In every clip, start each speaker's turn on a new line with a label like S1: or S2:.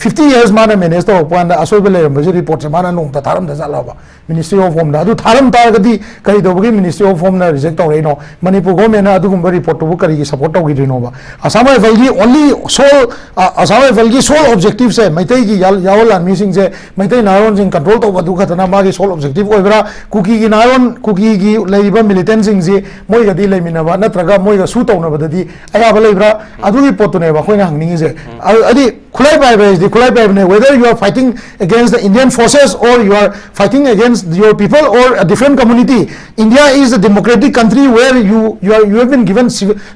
S1: 50 years mana manage to panda asoi bele major report mana nong ta tharam da jala Ministry of Home da adu tharam ta gadi kari do gi Ministry of Home na reject to reno Manipur government na adu gumba report to kari gi support to gi reno ba Assam rifle gi only sole Assam rifle gi sole objective se maitai gi yawal army sing se maitai naron sing control to badu khatana ma gi sole objective oibra kuki gi naron kuki gi leiba militant sing ji moi ga di leimina ba natraga moi ga su to na badadi aya ba leibra adu gi pot ne ba khoina hangning je adi khulai bai bai di khulai bai ne whether you are fighting against the Indian forces or you are fighting against your people or a different community. India is a democratic country where you have been given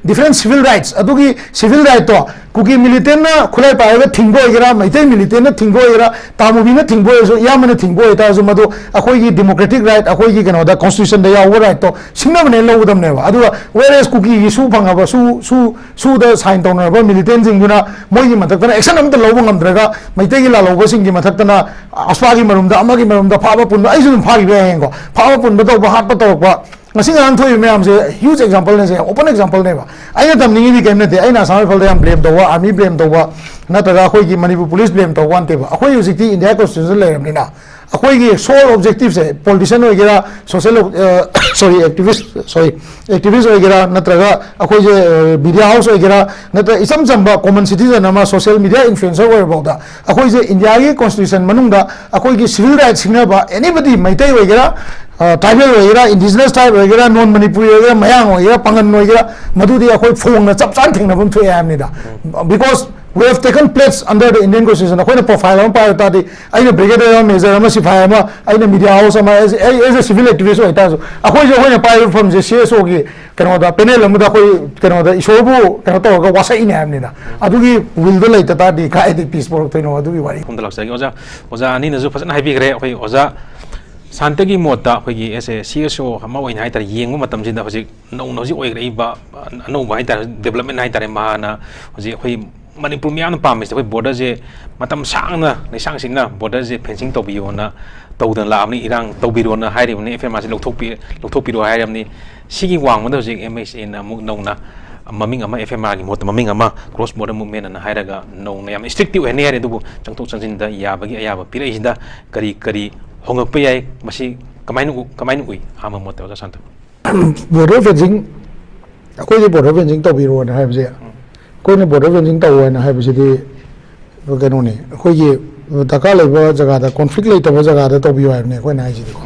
S1: different civil rights. Adugi civil right to kuki militant na khulai bai ga thingbo ira maitai militant na thingbo ira tamubi na thingbo so yamana thingbo ita so madu akoi gi democratic right akoi gi kano da constitution da yaw right to singna ne lo udam ne ba adu whereas kuki gi su phanga ba su da sign to na ba militant sing guna moi gi matak na action am da lo ngam draga maitai gi la lo ba sing gi matak na aswa gi marum da amagi marum da phaba pun ai su phagi ba heng ko phaba pun ba to ba hat ba to ba ngasi ngang thoi me am se huge example ne se open example ne ba ai na tam ningi ni kem ne te ai na samai phal da am blame to wa army blame to wa na ta ga khoi gi Manipur police blame to wan te ba akhoi usik India constitution le ram ni na akhoi gi sole objective se politician ho gera social activist ho gera na ta ga akhoi je media house ho gera na ta isam jamba common citizen ama social media influencer ho ba da akhoi je India gi constitution manung da akhoi gi civil rights singna ba anybody maitai ho gera tribal wagera indigenous tribe wagera non manipuri wagera mayang wagera pangan wagera madudi akhoi phong na chap chan thengna bum thoi am ni da because we have taken place under the Indian constitution akhoi na profile am pa ta di aina brigadier major ama sifai ama aina media house ama as a civil activist ho ta so akhoi je hoina pa from je CSO gi kano da panel am da khoi kano da isobu kano to ga wasai ni am ni da adugi will do laita ta di ka edit peace por toino adugi wari
S2: khum da lak sai oja ani na ju phasana hai bi gre akhoi oja Santagi mota hogi as a CSO hama wain hai tar yengma matam jinda hoji no ji oi rei ba no ba hai tar development hai tar ma na hoji hoi Manipur myam pam me hoi border je matam sang na nei sang sing na border je fencing to bi na to dan la ni irang to bi ro na hai ri ni FMR se lok thok pi ro hai ram ni sigi wang ma hoji MHA na mu no na maming ama FMR gi mot maming ama cross border movement na hairaga no na yam strict we ne hai du changtok changjin da ya ba gi aya ba pi rei da kari Hong Pei masih kemain ui ama motel da santa
S1: border fencing akoi ni border fencing to biro na hai bje koi ni border fencing to na hai bje di kano ni akoi gi taka leba jaga da conflict lei to jaga da to biro hai ne koi na hai ji ko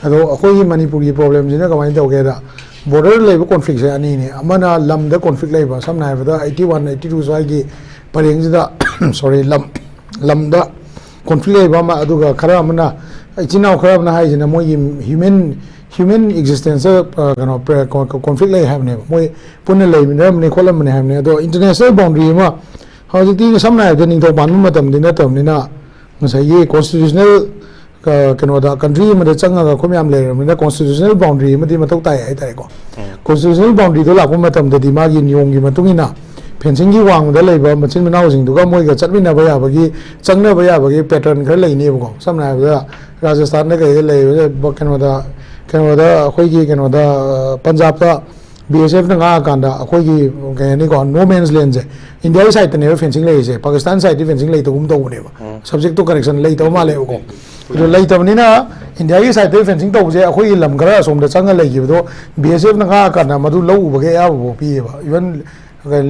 S1: ado akoi gi Manipur gi problem jina kamain to ge da border leba conflict se ani ni amana lam da conflict leba sam na da 81 82 swai gi pareng ji da sorry lam da conflict leba ma aduga khara amana ichina khara na hai jina moi human existence kano conflict lei have ne moi punna lei minam ne kholam ne have ne do international boundary ma hauji ti samna da ning to ban matam din na tam ni na ngasai ye constitutional kano da country ma da changa ga khomyam le ram na constitutional boundary ma di matok tai ai tai ko constitutional boundary do la ko matam da di ma gi nyong gi matung ina fencing gi wang da leiba machin manau jing du ga moi ga chatmina ba ya ba gi changna ba ya ba gi pattern khar lei ne ko samna da Rajasthan ne ga lei kano da khoi gi kano da Punjab da BSF na nga kan da khoi gi ga ni ko no man's land je India side ne fencing lei je Pakistan side fencing lei to gum to ne ba subject to correction lei to ma le ko ro lei to ni na India gi side fencing to je khoi lam gara som da changa lei gi do BSF na nga kan da madu lo ba ge ya bo pi ba even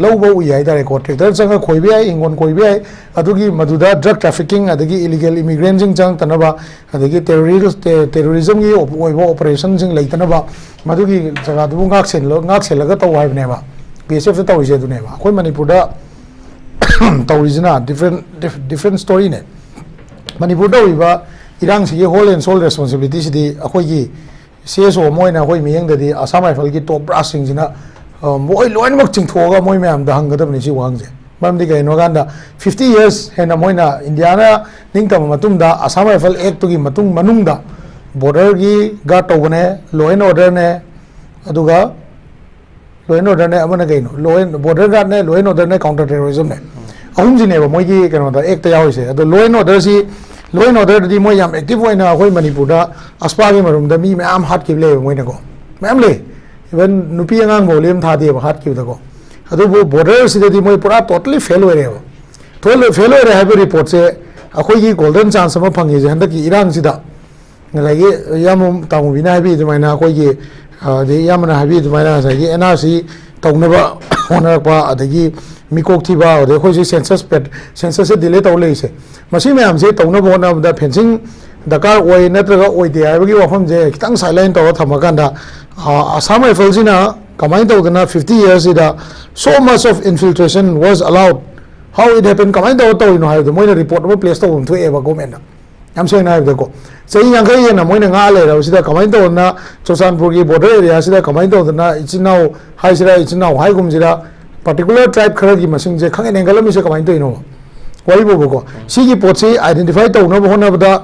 S1: low bow yai da tractor changa khoi bi ai ingon khoi bi ai adugi maduda drug trafficking adagi illegal immigrants jing chang tanaba adagi terrorism gi operation jing lai tanaba madugi jaga du ngak sel ga to hai ne ba BSF to je du ne ba khoi Manipur da to different story ne Manipur da ba irang si whole and sole responsibility si di akhoi gi CSO moi na khoi miyang da di Assam rifle gi top brass sing jina moi loin mak ching thoga moi myam da hang ga ni si wang je bam di ga no ganda 50 years hena moi na Indiana ning tam matum da Assam rifle act to gi matung manung da border gi ga to ne law and order ne aduga law and order ne amana ga no law and border guard ne law and order ne counter terrorism ne ahum ji ne ba moi gi kano da act yaw se ado law and order di moi yam activeoi na khoi Manipur da aspa gi marum da mi am hat ki le moi na ko mam le even nupi angang bolem tha de hat ki da ko ado bo border si di moi pura totally fail ho re ba fail हो रहा है report से अखोई golden chance अमा fungi जे हंदकी इरांग सिदा ngalaigi yam tamubina habi dumaina akoigi de yamna habi dumaina sagi NRC tawnaba honarpa adagi mikok thiba ode khoi census delay taw leise masi mayam se tawnaba hona da fencing dakar oi natraga oi de habagi wafam je kitang silent taw thamakanda Assam rifle sina kamai tawdana 50 years ida so much of infiltration was allowed how it happened kamai taw no ha moina report mo place taw thu eba government am saying na de ko sei yang kai na moina nga le ra sida kamai taw na Chosanpur ki border area sida kamai taw na ichinau hai sida ichinau hai gum sida particular tribe khara gi masing je khang engal mi se kamai taw no wai bo ko si gi pot si identify taw no bo na bada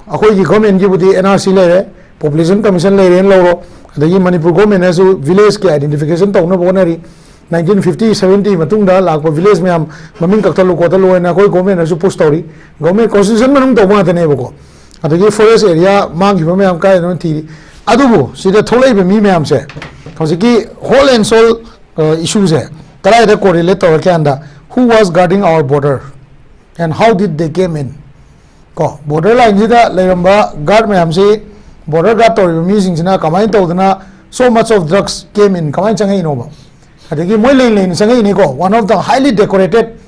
S1: akoi gi government gi budi NRC le population commission le ren lo ro adagi Manipur government asu village ki identification taw no bo na ri 1950 70 matung da lakpa village meam maming kaktalu ko talu na koi government asu push tori government constitution manung to ma tane bo ko adagi forest area mang gi meam kai no thi adubu sida tholai be mi meam se hosiki whole and soul issues hai tarai da correlate to kanda who was guarding our border and how did they came in ko border line sida leiramba guard meam se border guard to mi sing sina kamai to dana so much of drugs came in kamai changai no ba adagi moi lein sangai ni ko one of the highly decorated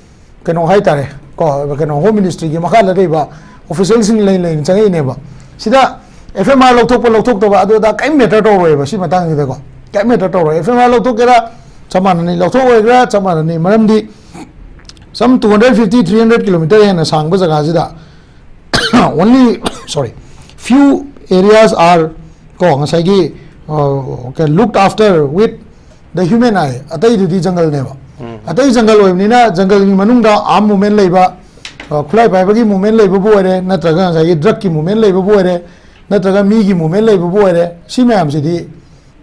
S1: keno hai tare ko keno home ministry gi makha la dei ba officials in lein sangai ne ba sida FMR lokthok to ba adu da kai meter to roi ba si matang gi de ko kai meter to roi FMR lokthok kera chaman ni lokthok oi gra chaman ni maram di some 250 300 kilometer en sang ba jaga sida only sorry few areas are ko ngasai gi looked after with the human eye atai di jungle ne ba atai jungle oi ni na jungle ni manung da arm movement lei ba khulai bai ba gi movement lei ba bo re na traga sa gi drug ki movement lei ba bo re na traga mi gi movement lei ba bo re si mayam si di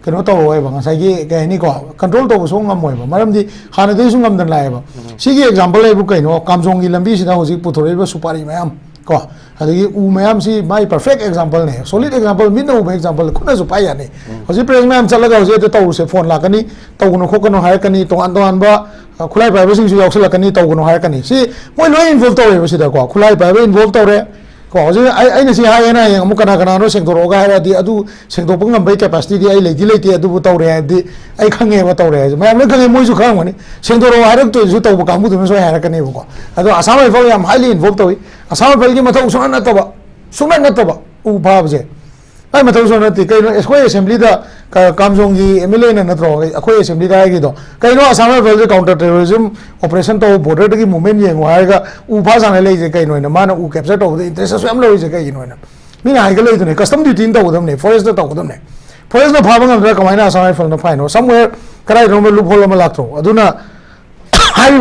S1: keno to oi ba sa gi ga ni ko control to so ngam moi ba maram di hana de su ngam dan lai ba si gi example lei bu kai no kamjong gi lambi si da ho ji puthore ba supari mayam ko adagi u mayam si my perfect example ne solid example min no example khuna su pai ya ne hoji preng mayam chalaga hoji to se phone la kani to no khokono hai kani to an ba khulai bai ba sing su yaksala kani to no hai kani si moi loi involve to re si da ko khulai bai ba involve to re ko hoji ai na si hai na yang mu kana no seng to ro ga ha di adu seng to pungam bai capacity di ai lei adu bu to re di ai khange ba to re mayam le khange moi su khang mani seng to ro ha rak to su to bu kamu du so ha ra kani ko adu Assam rifle yam highly involved to Assam rifle gi mathau suna na to ba u bhab je ai mathau suna ti kai no eskhoi assembly da kamjong gi MLA na tro akhoi assembly da gi do kai no Assam rifle counter terrorism operation to border gi movement ye ngwa ga u bha sana lei je kai no na mana u capture to the interest so am lo je kai no na mi na ga lei to ne custom duty to dam ne forest to dam ne forest na phaba ngam ra kamai na Assam rifle na phai no somewhere karai no lu phol ma lak tro aduna hai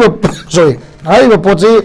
S1: ba pochi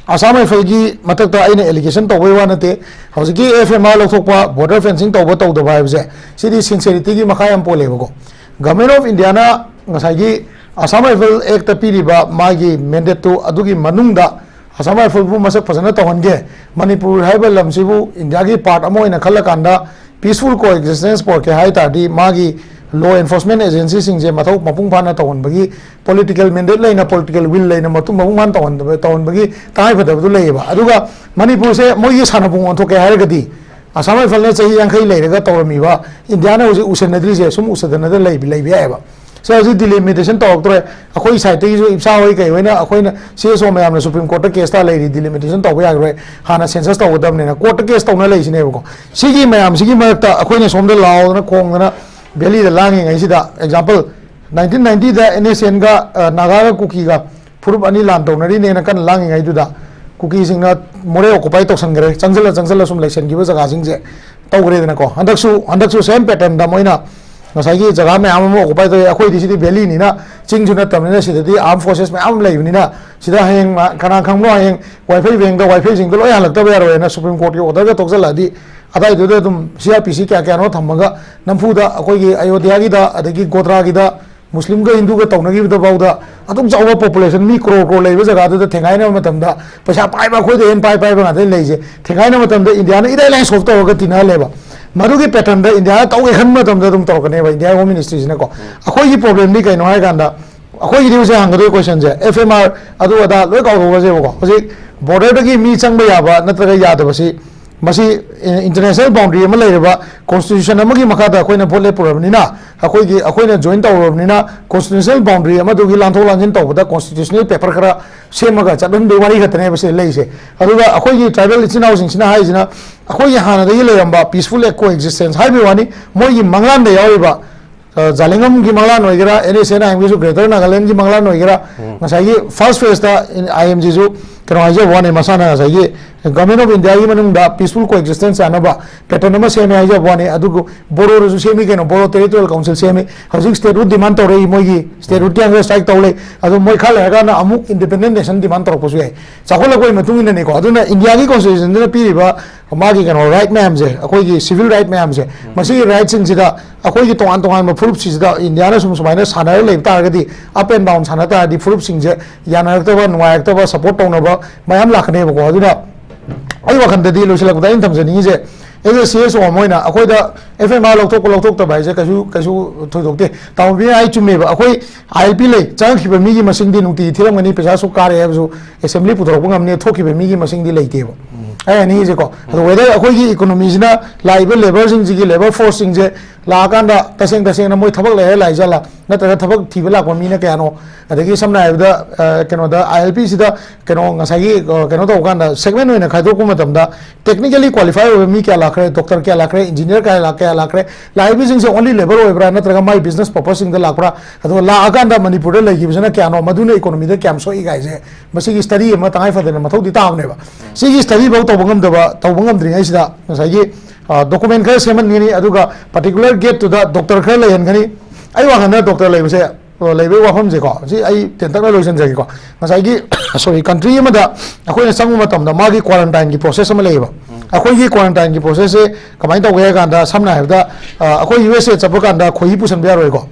S1: Assam rifle gi matak ta aina allegation to wa na te hausi FMR lokthok pa border fencing to ba to da ba je sidi sincerity gi makhayam pole ba ko government of India na ngasai gi Assam rifle act ta piri ba ma gi mandate to adugi manung da Assam rifle bu masak phasana to honge Manipur haiba lam sibu India gi part amo ina khalla kanda peaceful coexistence por ke hai ta di ma gi law enforcement agency sing je mathau mapung phana tawon bagi political mandate laina political will laina matung mapung man tawon bagi tai phada du lei ba aduga Manipur se moi gi sana bung on thoke har gadi Assam rifle na chahi yang khai leiraga tawrami ba India na uji usenadri je sum usadana da lei bi ba so uji delimitation to tore akhoi side te ju ipsa hoi kai hoina akhoi na CSO mayam na Supreme Court case ta lei delimitation to ba ya hana census to dam ne na court case to na lei sine ko sigi mayam sigi ma ta akhoi na som da law na khong na Belly the langing I see that example 1990 the NSN ga Naga cookie ga Purup Ani Lanto Nari Nakan langing I do that cookies in not more occupied to Sangre Chancellor some election give us a gazing Togre than a co Handaksu same pattern Damoina Nasagi Zagame Amo occupied the Aquati City Belly Nina Ching to Tamina City Armed Forces my arm live Nina Sida Hang Kanakam Hang Wi-Fi being the Wi-Fi single and the Supreme Court or the Toxaladi Adai do them CRPC kya thamaga namfuda akogi Ayodhya gi da adagi Gotra gi da Muslim ga Hindu ga tawna gi da bauda atum chawa population mi crore leiba jaga da thengai na matam da paisa pai ba khoi de en pai ba ngade leije thengai na matam da India na idai line solve to ga tina leba madu gi pattern da India taw ge khan matam da dum taw ka ne ba India home ministry na ko akhoi gi problem ni kai no hai ganda अखोई गिरी उसे हंगदो question जे FMR अदु अदा लोय काउ बजे बको होजि border दगी मी चंगबा याबा नत्रगा यादबसी मसी इंटरनेशनल बाउंड्री अमा लेरबा कॉन्स्टिट्यूशन अमगी मखादा अखोइना भोट लेपुरबनिना अखोइना जॉइन तौरबनिना कॉन्स्टिट्यूशनल बाउंड्री अमा दुगी लांथो लांजिन तौबदा कॉन्स्टिट्यूशनल पेपर खरा सेमगा चदन दे वारी खतने बसे लेइसे अदुगा अखोइगी ट्राइबल इचिनाउ सिंगसिना हाइजिना अखोइगी हानादगी लेरंबा पीसफुल कोएक्जिस्टेंस हाइबे वानी मोइगी मंगलान दे यावरिबा जालिंगम की मंगलान होइगरा NSN आईएमजी ग्रेटर नागालैंड की मंगलान होइगरा मसाइगी फर्स्ट फेज दा IMG जो कनो हाइजे वाने मसाना साइगी गवर्नमेंट ऑफ इंडिया की मनुंगदा पीसफुल कोएक्जिस्टेंस आनबा पैटर्न अमा सेमे हाइजे वाने अदुगु बोरो रजु सेमी केनो बोरो टेरिटोरियल काउंसिल सेमी हजिक स्टेट रूट डिमांड तौरे मोइगी स्टेट रूट के स्ट्राइक तौले अदु मोइ खा लेगा ना अमुक इंडिपेंडेंट नेशन डिमांड तौर पसु है चाखोला कोइ मतुंग इन ने को अदुना इंडिया की कॉन्स्टिट्यूशन ने पीरिबा मागी केनो राइट मैम जे अखोइगी सिविल राइट मैम जे मसी राइट सिंग सिदा अखोइगी तोंगान तोंगान म फुरुप सिदा इंडिया ने सुम सुमाइना सानार लेब तारगदी अप एंड डाउन साना तारदी फुरुप सिंग जे यानारतबा नुवायरतबा सपोर्ट तौनबा मयाम लाखने बको अदुना आई वखंददी लोइसलकदा इन थमजनी जे एजे CSO मोइना अखोइदा FMR लौथोक तबा जे कसु थोइदोक्ते ताउबी आई चुमेबा अखोइ ILP ले चांखिबा मीगी मसिंगदी नुती थिरमगनी पेसा सु कारे हेबजु असेंबली पुथोरप ngamne थोखिबा मीगी मसिंगदी लेइतेबा आई जे को वेदर अखोइगी इकोनॉमीजना लाइबल लेबर सिंग जी लेबर फोर्स सिंग जे लाकांदा तसेंग मोइ थबक ले लाइजला नतरा थबक थिबा लाको मीना कयानो अदगी समना आइबदा केनो दा ILP सिदा केनो ngसागी केनो तो कांदा सेगमेंट होइना खाइदोकु मतमदा टेक्निकली क्वालिफाई हो मी क्या लाखरे डॉक्टर क्या लाखरे इंजीनियर क्या लाखरे लाइबी सिंग से ओनली लेबर होइब्रा नतरा माइ बिजनेस पर्पस सिंग दा लाखरा अदो लाकांदा मणिपुर लेगी बिजना क्यानो मदुना इकोनॉमी दा क्याम सोई गाइजे मसिगी स्टडी अमा तांगाइ फदना मथौदी तावनेबा सिगी स्टडी बहु तौबंगमद्रिङैसिदा ngसागी डॉक्यूमेंट खर सेमनगनी अदुगा particular gate to the doctor खर लेहनगनी आई वाखना डॉक्टर लेबसे लेबे वाफम जे को जी आई टेंटक लोइसन जे को ngसागी सॉरी कंट्री अमदा अखोइना संगु मतमदा मागी क्वारंटाइन की प्रोसेस अमा लेबा अखोइगी क्वारंटाइन की प्रोसेस से कमाइ तौगे गांदा समना हेबदा अखोइ USA चपो गांदा खोई पुसन बया रोय को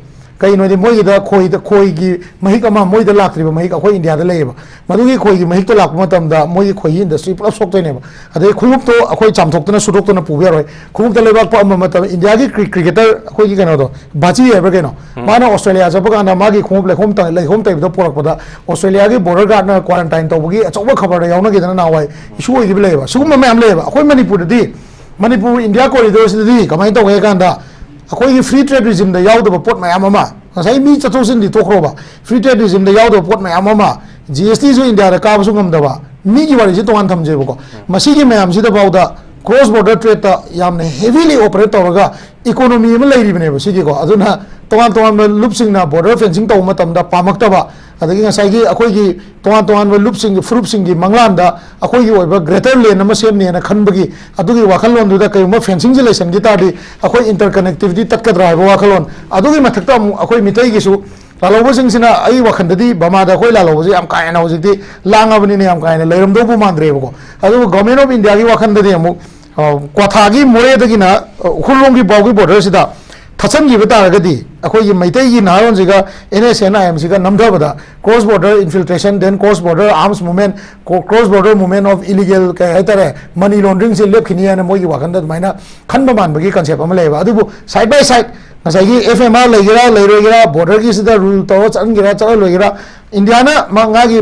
S1: कई नोदि मोइदा खोई महिक अमा मोइदा लाक्रिबा महिक अखोइ इंडिया दा लेबा मदुगी खोई महिक तो लाक मतमदा मोइ खोई इंडस्ट्री पुलप सोक्तोइनेबा अदे खुमुप तो अखोइ चामथोक्तना सुदोक्तना पुबया रोय खुमुप दा लेबा अमा मतम इंडिया की क्रिकेटर अखोइगी कनो दो बाची हेबा केनो माना ऑस्ट्रेलिया जब गाना मागी खुमुप लेखोम ता लेखोम तैबदा पोरकपदा ऑस्ट्रेलिया की बॉर्डर गार्ड ना क्वारंटाइन तौबगी अचौबा खबर यावना गेदना नावाय इशू होइगी लेबा सुगुम मैम लेबा अखोइ मणिपुर इंडिया कॉरिडोर सिदी कमाइ तौगे गांदा अखोइगी फ्री ट्रेड रिजिम दा यावदबा पोट मयाम अमा ngसाइ मी चथोसिन दि तोखरोबा फ्री ट्रेड रिजिम दा यावदबा पोट मयाम अमा GST जो इंडिया दा काबसु ngमदबा मी की वारि जे तोंगान थमजेबको मसीगी मयाम सिदा बाउदा क्रॉस बॉर्डर ट्रेड ता यामने हेवीली ऑपरेट तौरगा इकोनॉमी में लेरिबनेबा सिगी को अदुना तोंगान लुपसिंगना बॉर्डर फेंसिंग तौ मतमदा पामक्तबा अदगी ngसाइगी अखोइगी तोंगान लुपसिंग फ्रुपसिंगी मंगलांदा अखोइगी ओइबा ग्रेटर लेन अमा सेमनेना खनबगी अदुगी वाखलोन दुदा कयमा फेंसिंग जे लेसन गी तादि अखोइ इंटरकनेक्टिविटी तत्कद्रा हाइबा वाखलोन अदुगी मथक्ता अखोइ मितैगिसु लालौबसिंगसिना आई वखंददी बमादा अखोइ लालौबजे याम कायना होजिति लांगाबनिने याम कायना लेरमदोबु मांद्रेबको अदु गवर्नमेंट ऑफ इंडिया की वखंददी अमु क्वाथागी मोरेदगिना उखुलोंगी बाउगी बॉर्डर सिदा थचनगी तारगदी अखोई मैतैगी नारोंजिगा NSN IMC का नमधबदा cross border infiltration then cross border arms movement cross border movement of illegal कई हाइतरे मनी लॉन्ड्रिंग से लेपखिनी है मोगी वाखंद दुमाइना खनबा मानबगी कंसेप्ट अमा लेबा अदुबु साइड बाय साइड ngसाइगी FMR लेगिरा लेरोगिरा बॉर्डर की सिदा रूल तो चनगिरा चलो लोगिरा इंडिया ना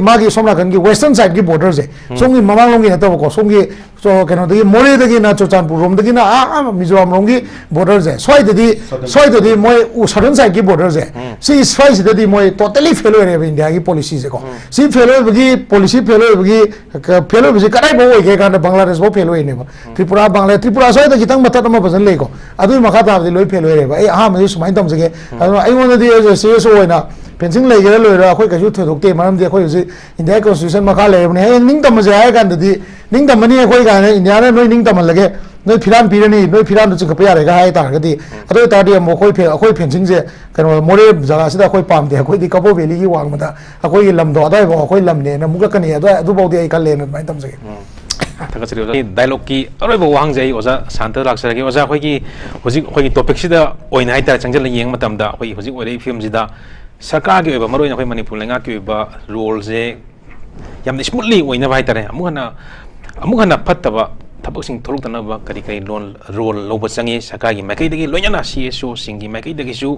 S1: मागी सोमना कन की वेस्टर्न साइड की बॉर्डर से सोंगी ममांग लोंगी नतो को सोंगी सो केनो दगी मोरे दगी ना चोचानपुर रोम दगी ना मिजोरम रोंगी बॉर्डर से सोइददी मोय सदर्न साइड की बॉर्डर से सी स्वाइस ददी मोय टोटली फेल होरे इंडिया की पॉलिसी से को सी फेल होबगी पॉलिसी फेल होबगी कदाइ बो होगे कान बांग्लादेश बो फेल होइने त्रिपुरा सोइद खितंग मथत म भजन लेको अदुइ मखा ताबदि लोइ फेल होरे ए हा मे सुमाइन तमजगे आइगोनदि सीएसओ होइना पेंसिंग लेगेरा लोइरा अखोइ कजु थोदोक्ते मरमदि अखोइ हुजि इंडिया कॉन्स्टिट्यूशन मखा लेबने हे निंग तमजे हाय कांददि निंग तमनी अखोइ गाने इंडिया ने नोइ निंग तमलगे नोइ फिरान पिरनी नोइ फिरान चिंगप यारेगा हाय तारगदि अदो तादि अमो अखोइ फेंसिंग जे कनो मोरे जगा सिदा अखोइ पामदे अखोइ दि कपो वैली की वांगमदा अखोइ लमदो अदाइ बो अखोइ लमने न मुगकनी अदो बाउदि आई कल लेन माइ तमजगे
S2: थगसरी डायलॉग की अरोइब वांगजै ओजा शांत लाक्सरगे ओजा अखोइगी हुजिक अखोइगी टॉपिक सिदा ओइन हाइता चंगजल येंग मतमदा अखोइ हुजिक ओरै फिल्म सिदा सरकार के मरोइन अखोइ मणिपुर लेंगा के रोल से याम स्मूथली ओइना हाइतारे अमुहना फत्तबा थबकसिंग थोलुक्तनबा करी रोल लोब चंगी सरकार की मैकैदगी लोइना CSO सिंगी मैकैदगिसु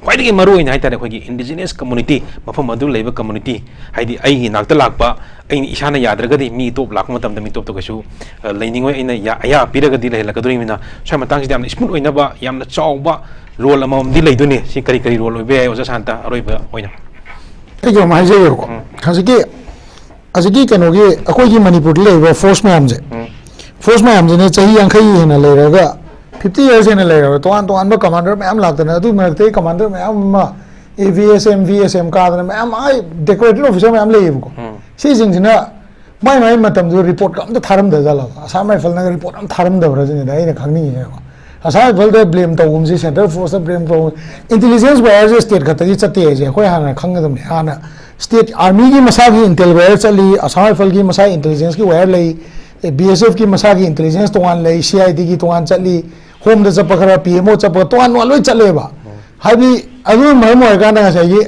S2: ख्वाइदगी मरु इन हाइतारे खोगी इंडिजिनियस कम्युनिटी मफम मदु लेबा कम्युनिटी हाइदी आई नाक्ता लाकबा आई इशाना याद्रगदी मी टॉप लाक मतम मी टॉप तो कछु लेनिंग वे इन या आया पिरगदी लेहलकदुरी मिना सय मतंग सिदा स्मूथ ओइनबा यामना चावबा रोल अमम दि लेदुनी सि करी करी रोल ओइबे ओजा शांता अरोइबा ओइना
S1: जो माइजे को हजिकी कनोगी अखोगी मणिपुर लेबा फोर्स मैम जे ने चाही यांखई हेना लेरगा 50 years in a layer to an commander ma'am लागते ना तो मरते कमांडर मैम AVSM VSM कादर ma'am I decorated officer ma'am ले इनको सी जिंग जिना माई मतम जो रिपोर्ट का हम तो थारम दे जाला आसाम राइफल ना रिपोर्ट हम थारम दे रहा जिन्हें दाई ने खानी है आसाम राइफल दे ब्लेम तो उनसे सेंट्रल फोर्स ब्लेम तो इंटेलिजेंस वायर जो स्टेट का तरी चलती है जो कोई हाना खांगे तुमने हाना स्टेट आर्मी की मसा की इंटेल वायर चली आसाम राइफल की मसा इंटेलिजेंस की वायर ली BSF की मसा की इंटेलिजेंस तो आन ली CID की तो आन चली होम दे चप खरा PMO चप तो आन वालों चलेबा हाबी अदु मरम ओइगाना चाहिए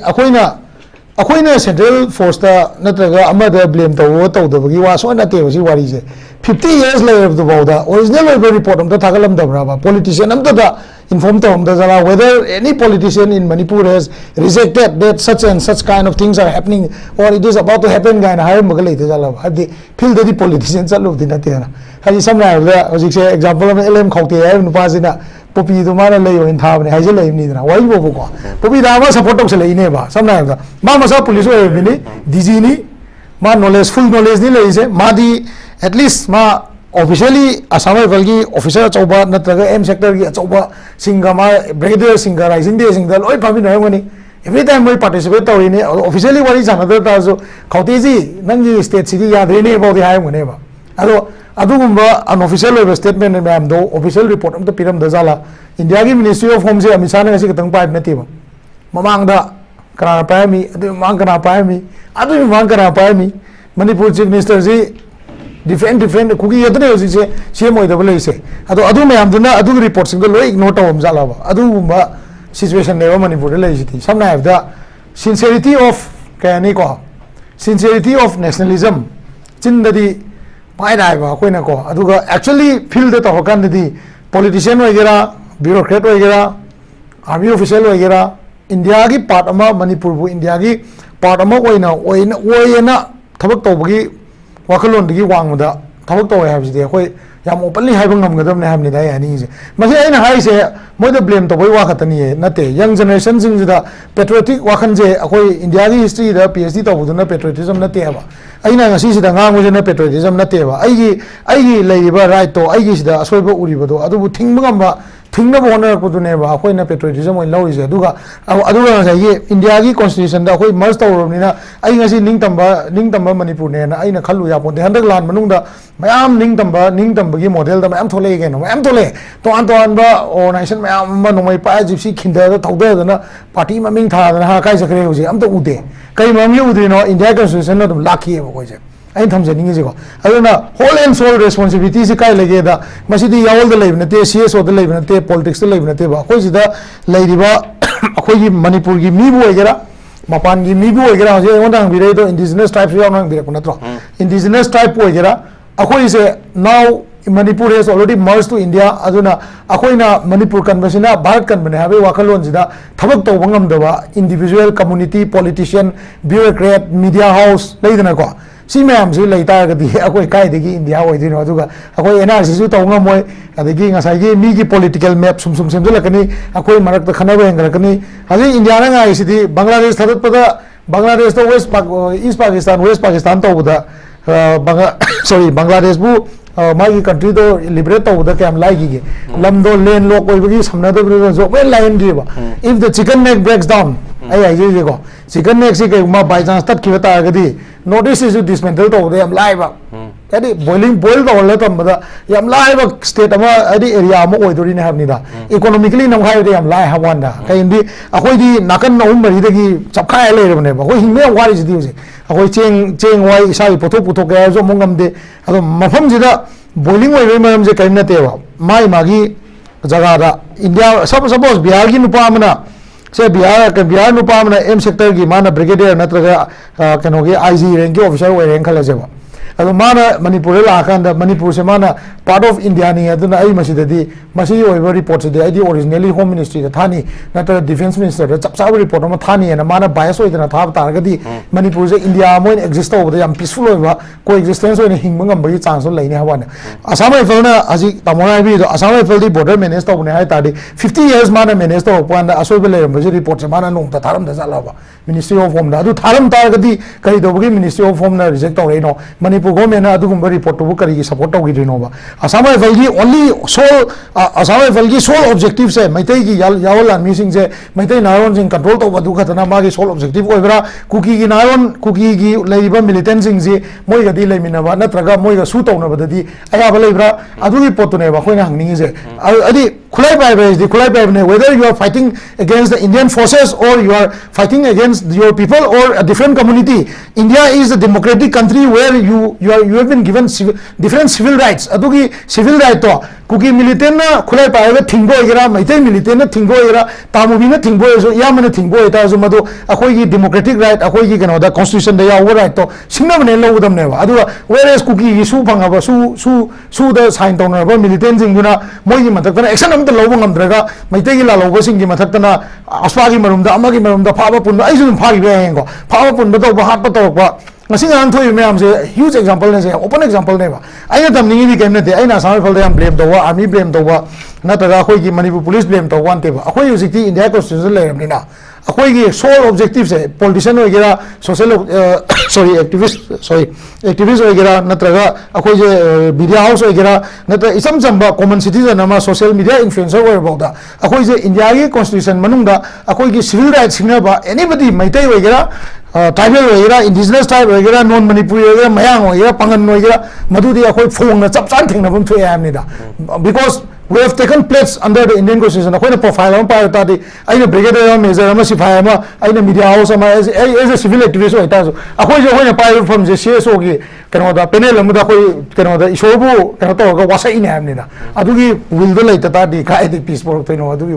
S1: अखोइना सेंट्रल फोर्स ता नत्रगा अमदा ब्लेम तो दबगी वासो नते होसी वारी से 50 years later of the bawda original report am ta thagalam da brava politician am da inform to am da jala whether any politician in Manipur has rejected that such and such kind of things are happening or it is about to happen gain higher magalai te jala hadi feel the politician chalu din ate na hadi samna da hojik se example am LM khauti ai nupa sina popi du mana lei in tha bane haije lei ni na wai bo ko popi da ma support to se lei ne ba samna da ma masa police oi bini DG ni ma knowledge full knowledge ni lei se ma di at least ma officially Assam Rifle की officer चौबा नत्रगा M sector की चौबा सिंगा मा brigadier सिंगा rising day सिंगा लोई पामी नहीं होंगे every time we participate तो इन्हें officially वाली जाना तो ताज़ो खाती जी नंगी state city याद रहने बहुत ही हाय होंगे बा अदो गुम्बा unofficial level statement में हम दो official report हम तो पिरम दजाला इंडिया की Ministry of Home से अमिताभ ने ऐसी कतंग पाइप नहीं थी ममांग दा करा पाया मी अदो मांग करा पाया मी अदो मांग करा पाया मी मणिपुर चीफ मिनिस्टर जी different कुकी यतने होसी से CM होइदा बोले इसे अदो मैं हम दुना अदो रिपोर्ट सिंगल लो इग्नोर तो हम जाला बा अदो बा सिचुएशन ने मणिपुर ले इसी थी समना है दा sincerity of कहने को sincerity of nationalism चिंददी पाई रहा है बा कोई ना को अदो का actually feel देता हो kan दी politician वगैरह bureaucrat वगैरह army official वगैरह इंडिया की पार्ट अमा मणिपुर वो इंडिया की पार्ट अमा कोई ना थबक तो बगी वाखलोन दगी वांगदा थबक तो है बिदे कोई याम ओपनली हाइबंग ngam ने हमने दाय यानी से मसे आइना हाइ से मोद ब्लेम तो बोय वाखतनी है नते यंग जनरेशन सिंग दा पेट्रियोटिक वाखन जे अखोई इंडिया की हिस्ट्री दा PhD तो बुदना पेट्रियोटिज्म नते है आइना ngasi सिदा ngang मुजे न पेट्रियोटिज्म नते बा आइगी लेइबा राइट तो आइगी सिदा असोइबा उरिबदो अदुबु थिंगबगamba थिंगब होनर कुदुने बा अखोइना पेट्रियोटिज्म ओइ लौइसे अदुगा ये इंडिया की कॉन्स्टिट्यूशन दा अखोइ मर्ज तौरबनिना आई ngasi निंगतंबा मणिपुर ने ना आइना खल्लु यापोते हंदक लान मनुंगदा मयाम निंगतंबा की मॉडल दा मयाम थोले गेनो मयाम थोले तो आन बा ऑर्गेनाइजेशन मयाम नोमै पा जिप्सी खिंदा दा थौदना पार्टी ममिंग थादना हा काई सकरे होजे अम तो उदे कई ममि उदिनो इंडिया कॉन्स्टिट्यूशन नो लाखिए बकोइसे आई थमजनिंगे जेको अदुना होल एंड सोल रेस्पॉन्सिबिलिटी से काय लेगेदा मसिदी यावल द लेब नते CSO द लेब नते पॉलिटिक्स द लेब नते बा कोइ सिदा लेरिबा अखोई मणिपुर की मीबु वगैरह मपान की मीबु वगैरह जे ओंदांग बिरे तो इंडिजिनस ट्राइब्स यावनांग बिरे नत्रो इंडिजिनस ट्राइब वगैरह अखोई से now Manipur has already merged to India aduna akoina Manipur convention Bharat convention habe wakalon jida thabak to bangam daba individual community politician bureaucrat media house leidana ko si mayam ji leita ga di akoi kai degi India oidino aduga akoi analysis ju to ngamoi adegi ngasai gi mi gi political map sum semjulakani akoi marak ta khana bengalakani haji India na ngai sidi Bangladesh thadat pada Bangladesh to East Pakistan West Pakistan to buda Bangladesh bu मागी country तो liberate तो उधर क्या like he lump दो लेन लो कोई भी सामने तो जो मैं लाइन दी बा if the chicken neck breaks down आई ये को चिकन नेक से के मा बाय चांस तक किवता आगदी नोटिस इज डिसमेंटल तो उधर हम लाइव यानी बॉइल तो होले तो मदा हम लाइव स्टेट अमा अदि एरिया अमा ओइदोरी ने हाबनिदा इकोनॉमिकली नम हाइ दे हम लाइ हावानदा कइंदी अखोइ दी नाकन नहुम मरि दगी चपखाय लेरबने अखोइ हिंमे वारि जिदी होजे अखोइ चेंग वाइ इसाई पुथोक के जो मंगम दे अदो मफम जिदा बोलिंग ओइ मरम जे कइन नते बा मागी जगह दा इंडिया सपोज बिहार की नुपा मना से बिहार नुपा मना एम सेक्टर की माना ब्रिगेडियर नत्रगा कनोगे IG रैंक के ऑफिसर ओइ rank खलजेबा ado mana Manipur la kanda Manipur se mana part of India ni aduna ai masidadi masi oiba report se ai originally home ministry da thani nata defense minister da chapsa report ma thani na mana bias oidana thab targadi Manipur se India mo exist over yam peaceful oiba coexistence oina hingma ngam chance laini hawana Assam rifle na aji tamona bi Assam rifle di border manage to ne hai tadi 50 years mana manage to panda asobe le report se mana nong ta tharam da jalawa Ministry of Home adu tharam targadi kai do Ministry of Home na reject to no Manipur government na adu report to kari support to gi no ba Assam rifle gi only sole Assam rifle gi sole objective se maitai gi yawalan missing se maitai naron sing control to badu khatana ma gi sole objective oibra kuki gi naron kuki gi leiba militant sing ji moi ga di leimina ba natraga moi ga su to na badadi aya ba leibra adu gi pot ne ba khoina hangning je adi khulai pai ba is the khulai pai ne whether you are fighting against the Indian forces or you are fighting against your people or a different community India is a democratic country where you have been given different civil rights adugi civil right to kuki militant na khulai pai ba thingbo gira maitai militant na thingbo gira tamubi na thingbo so yamana thingbo eta so madu akoi gi democratic right akoi gi kano da constitution da yaw right to singna ne lo udam ne ba adu whereas kuki gi su phanga ba su da sign to na ba militant jing guna moi gi matak na action am da lo ngam draga maitai gi la lo ba sing gi matak na aswa gi marum da ama gi marum da phaba pun ai su phagi ba ngo phaba pun ba to ba hat ba to ba ngasi ngang thoi me am se huge example ne se open example ne ba ai tam ningi ni kem ne te ai na Assam rifle am blame to wa army blame to wa na ta ga khoi gi Manipur police blame to wan te ba akhoi usik India constitution le ram ni na akhoi gi sole objective se politician ho gira social activist ho gira na ta ga akhoi je media house ho gira na ta isam jamba common citizen ama social media influencer ho ba da akhoi je India gi constitution manung da akhoi gi civil rights singna ba anybody maitai ho gira tribal hoira indigenous tribe hoira non manipuri hoira mayang hoira pangan hoira madudi akhoi phong na chap chan thengna bum thoi am ni da because we have taken place under the Indian constitution akhoi na profile am pa ta di aina brigadier major am sifai am aina media house am as a civil activist hoita so akhoi je hoina pa from the CSO gi kano da panel am da khoi kano da isobu kano to ga wasai ne am ni da adugi will do laita ta di kai di peace por thoi no adugi